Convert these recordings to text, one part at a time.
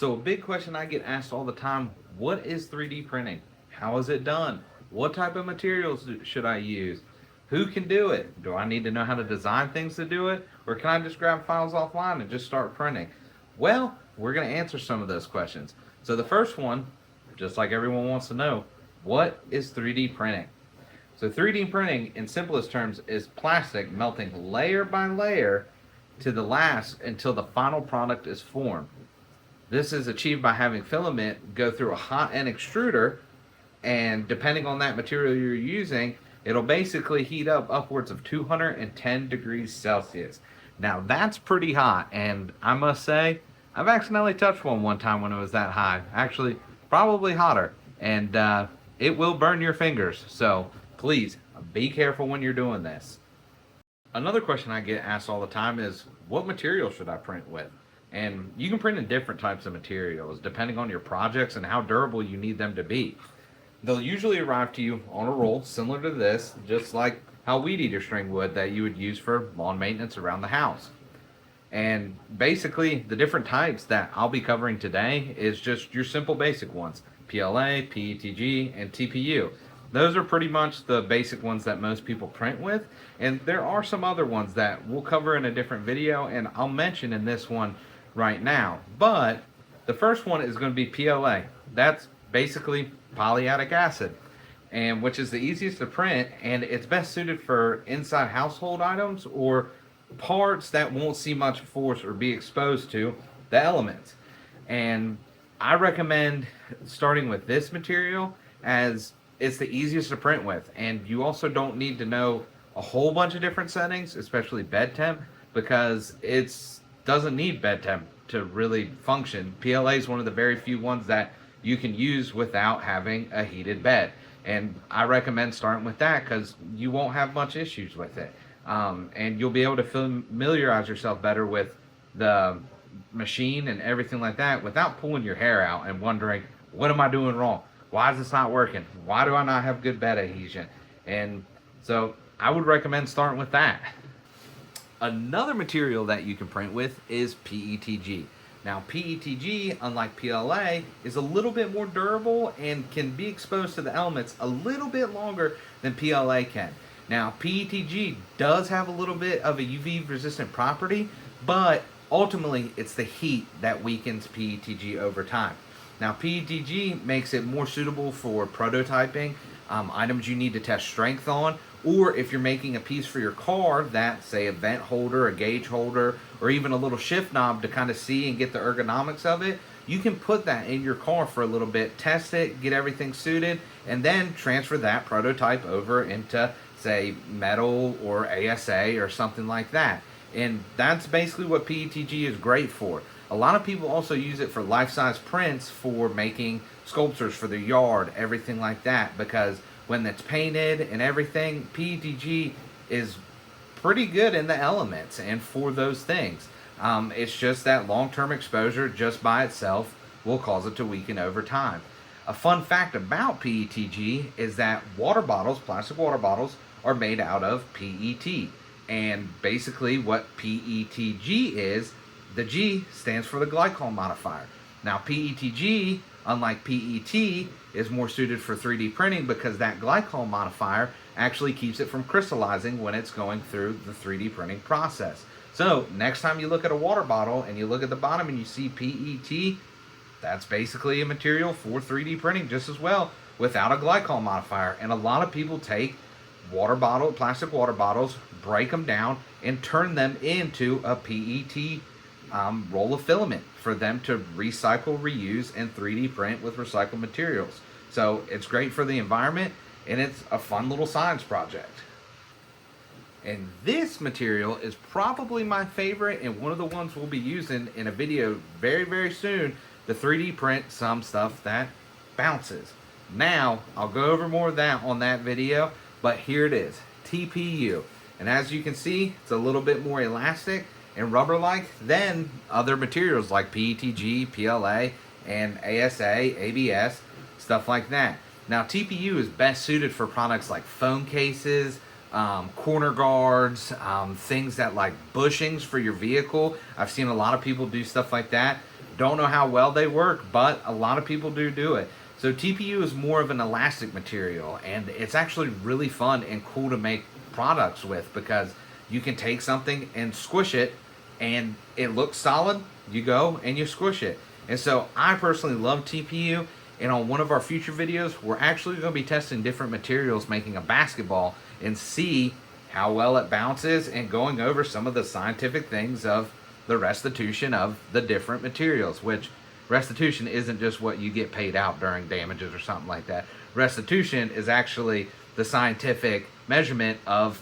So a big question I get asked all the time, what is 3D printing? How is it done? What type of materials should I use? Who can do it? Do I need to know how to design things to do it? Or can I just grab files offline and just start printing? Well, we're going to answer some of those questions. So the first one, just like everyone wants to know, what is 3D printing? So 3D printing, in simplest terms, is plastic melting layer by layer to the last until the final product is formed. This is achieved by having filament go through a hot end extruder, and depending on that material you're using, it'll basically heat up upwards of 210 degrees Celsius. Now that's pretty hot, and I must say, I've accidentally touched one time when it was that high. Actually, probably hotter, and it will burn your fingers. So please be careful when you're doing this. Another question I get asked all the time is, what material should I print with? And you can print in different types of materials depending on your projects and how durable you need them to be. They'll usually arrive to you on a roll similar to this, just like how weed eater string would that you would use for lawn maintenance around the house. And basically, the different types that I'll be covering today is just your simple basic ones: PLA, PETG, and TPU. Those are pretty much the basic ones that most people print with, and there are some other ones that we'll cover in a different video, and I'll mention in this one right now. But the first one is going to be PLA. That's basically polyadic acid, and which is the easiest to print, and it's best suited for inside household items or parts that won't see much force or be exposed to the elements. And I recommend starting with this material as it's the easiest to print with, and you also don't need to know a whole bunch of different settings, especially bed temp, because it's doesn't need bed temp to really function. PLA is one of the very few ones that you can use without having a heated bed, and I recommend starting with that because you won't have much issues with it, and you'll be able to familiarize yourself better with the machine and everything like that without pulling your hair out and wondering, what am I doing wrong? Why is this not working? Why do I not have good bed adhesion? And so I would recommend starting with that. Another material that you can print with is PETG. Now PETG, unlike PLA, is a little bit more durable and can be exposed to the elements a little bit longer than PLA can. Now PETG does have a little bit of a UV resistant property, but ultimately it's the heat that weakens PETG over time. Now PETG makes it more suitable for prototyping, items you need to test strength on, or if you're making a piece for your car that, say, a vent holder, a gauge holder, or even a little shift knob to kind of see and get the ergonomics of it, you can put that in your car for a little bit, test it, get everything suited, and then transfer that prototype over into, say, metal or ASA or something like that. And that's basically what PETG is great for. A lot of people also use it for life-size prints for making sculptures for their yard, everything like that, because when it's painted and everything, PETG is pretty good in the elements and for those things. It's just that long-term exposure just by itself will cause it to weaken over time. A fun fact about PETG is that water bottles, plastic water bottles, are made out of PET. And basically what PETG is, the G stands for the glycol modifier. Now PETG, unlike PET, is more suited for 3D printing because that glycol modifier actually keeps it from crystallizing when it's going through the 3D printing process. So next time you look at a water bottle and you look at the bottom and you see PET, that's basically a material for 3D printing just as well without a glycol modifier. And a lot of people take plastic water bottles, break them down, and turn them into a PET roll of filament for them to recycle, reuse, and 3D print with recycled materials. So it's great for the environment, and it's a fun little science project. And this material is probably my favorite and one of the ones we'll be using in a video very, very soon to 3D print some stuff that bounces. Now, I'll go over more of that on that video, but here it is, TPU. And as you can see, it's a little bit more elastic and rubber-like than other materials like PETG, PLA, and ASA, ABS, stuff like that. Now TPU is best suited for products like phone cases, corner guards, things that like bushings for your vehicle. I've seen a lot of people do stuff like that. Don't know how well they work, but a lot of people do it. So TPU is more of an elastic material, and it's actually really fun and cool to make products with, because you can take something and squish it and it looks solid. You go and you squish it. And so I personally love TPU, and on one of our future videos we're actually going to be testing different materials making a basketball and see how well it bounces, and going over some of the scientific things of the restitution of the different materials, which restitution isn't just what you get paid out during damages or something like that. Restitution is actually the scientific measurement of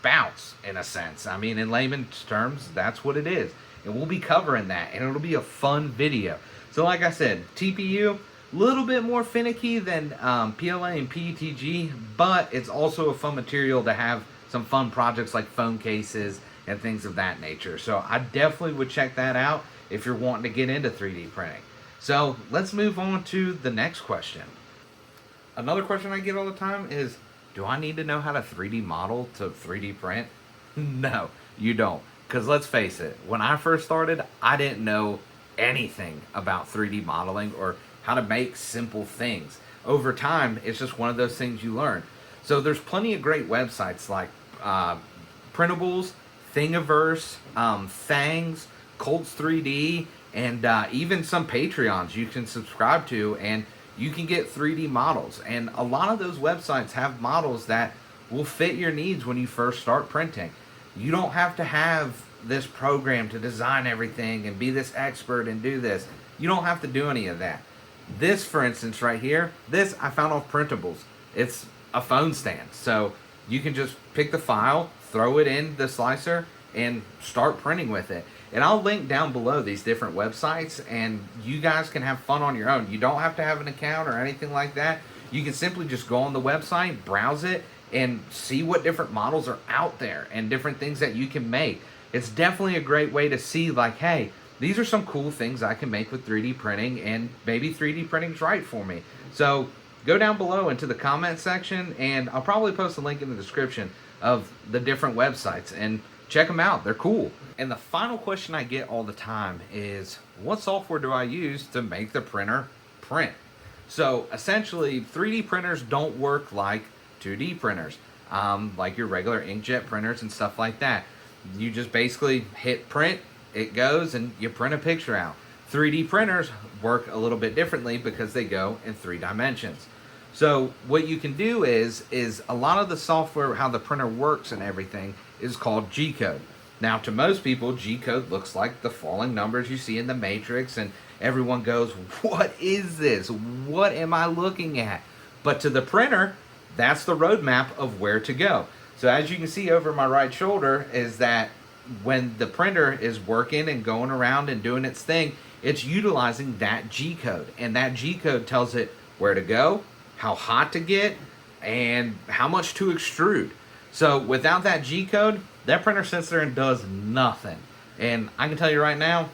bounce, in a sense. I mean, in layman's terms, that's what it is. And we'll be covering that, and it'll be a fun video. So like I said, TPU, a little bit more finicky than PLA and PETG, but it's also a fun material to have some fun projects like phone cases and things of that nature. So I definitely would check that out if you're wanting to get into 3D printing. So let's move on to the next question. Another question I get all the time is, do I need to know how to 3D model to 3D print? No, you don't. Because let's face it, when I first started, I didn't know anything about 3D modeling or how to make simple things. Over time, it's just one of those things you learn. So there's plenty of great websites like Printables, Thingiverse, Thangs, Colts 3D, and even some Patreons you can subscribe to, and you can get 3D models. And a lot of those websites have models that will fit your needs when you first start printing. You don't have to have this program to design everything and be this expert and do this. You don't have to do any of that. This, for instance, right here, this I found off Printables. It's a phone stand. So you can just pick the file, throw it in the slicer, and start printing with it. And I'll link down below these different websites, and you guys can have fun on your own. You don't have to have an account or anything like that. You can simply just go on the website, browse it, and see what different models are out there and different things that you can make. It's definitely a great way to see, like, hey, these are some cool things I can make with 3D printing, and maybe 3D printing's right for me. So go down below into the comment section, and I'll probably post a link in the description of the different websites, and check them out. They're cool. And the final question I get all the time is, what software do I use to make the printer print? So essentially, 3D printers don't work like 2D printers, like your regular inkjet printers and stuff like that. You just basically hit print, it goes, and you print a picture out. 3D printers work a little bit differently because they go in 3 dimensions. So what you can do is a lot of the software, how the printer works and everything, is called G-code. Now, to most people, G-code looks like the falling numbers you see in the Matrix, and everyone goes, what is this? What am I looking at? But to the printer, that's the roadmap of where to go. So as you can see over my right shoulder is that when the printer is working and going around and doing its thing, it's utilizing that G-code. And that G-code tells it where to go, how hot to get, and how much to extrude. So without that G-code, that printer sits there and does nothing. And I can tell you right now,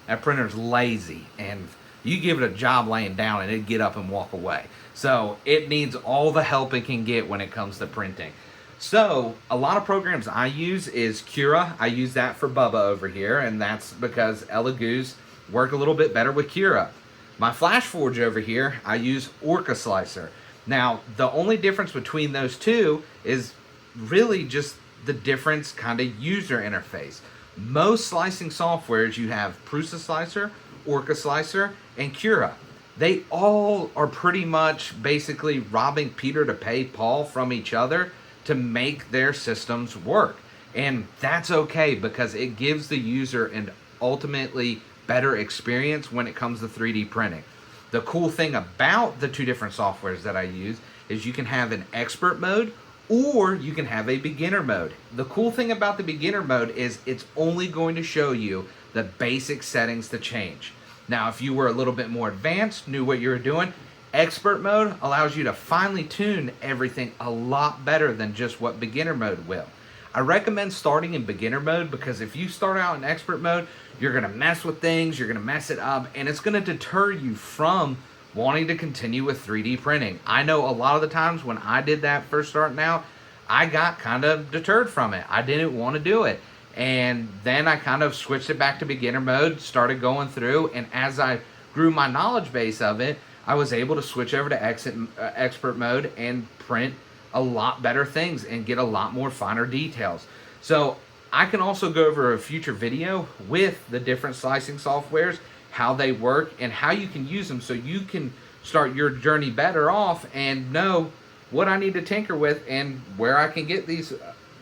that printer's lazy. And you give it a job laying down and it'd get up and walk away. So it needs all the help it can get when it comes to printing. So a lot of programs I use is Cura. I use that for Bubba over here, and that's because Elegoo's work a little bit better with Cura. My Flash Forge over here, I use Orca Slicer. Now, the only difference between those two is really just the difference kind of user interface. Most slicing softwares, you have Prusa Slicer, Orca Slicer, and Cura. They all are pretty much basically robbing Peter to pay Paul from each other to make their systems work. And that's okay, because it gives the user an ultimately better experience when it comes to 3D printing. The cool thing about the two different softwares that I use is you can have an expert mode or you can have a beginner mode. The cool thing about the beginner mode is it's only going to show you the basic settings to change. Now, if you were a little bit more advanced, knew what you were doing, expert mode allows you to finely tune everything a lot better than just what beginner mode will. I recommend starting in beginner mode, because if you start out in expert mode, you're going to mess with things, you're going to mess it up, and it's going to deter you from wanting to continue with 3D printing. I know a lot of the times when I did that first starting out, I got kind of deterred from it. I didn't want to do it. And then I kind of switched it back to beginner mode, started going through, and as I grew my knowledge base of it, I was able to switch over to expert mode and print a lot better things and get a lot more finer details. So I can also go over a future video with the different slicing softwares, how they work, and how you can use them so you can start your journey better off and know what I need to tinker with and where I can get these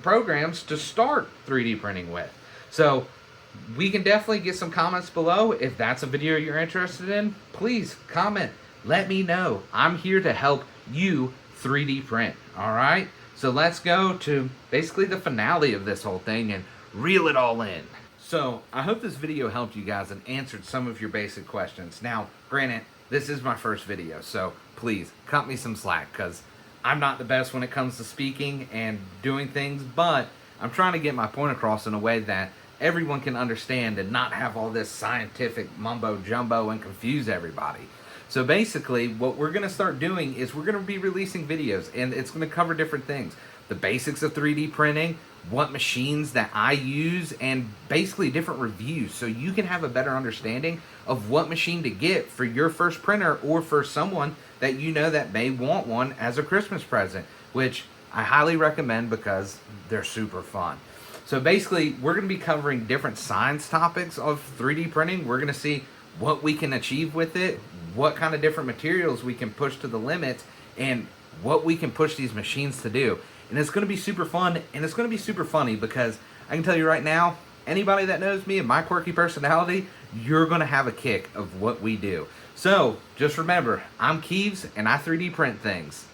programs to start 3D printing with. So we can definitely get some comments below. If that's a video you're interested in, please comment. Let me know. I'm here to help you 3D print. All right? So let's go to basically the finale of this whole thing and reel it all in. So I hope this video helped you guys and answered some of your basic questions. Now, granted, this is my first video, so please cut me some slack because I'm not the best when it comes to speaking and doing things, but I'm trying to get my point across in a way that everyone can understand and not have all this scientific mumbo jumbo and confuse everybody. So basically, what we're going to start doing is we're going to be releasing videos, and it's going to cover different things. The basics of 3D printing, what machines that I use, and basically different reviews so you can have a better understanding of what machine to get for your first printer or for someone that you know that may want one as a Christmas present, which I highly recommend because they're super fun. So basically, we're going to be covering different science topics of 3D printing. We're going to see what we can achieve with it, what kind of different materials we can push to the limits, and what we can push these machines to do. And it's going to be super fun, and it's going to be super funny because I can tell you right now, anybody that knows me and my quirky personality, you're going to have a kick of what we do. So just remember, I'm Keeves, and I 3D print things.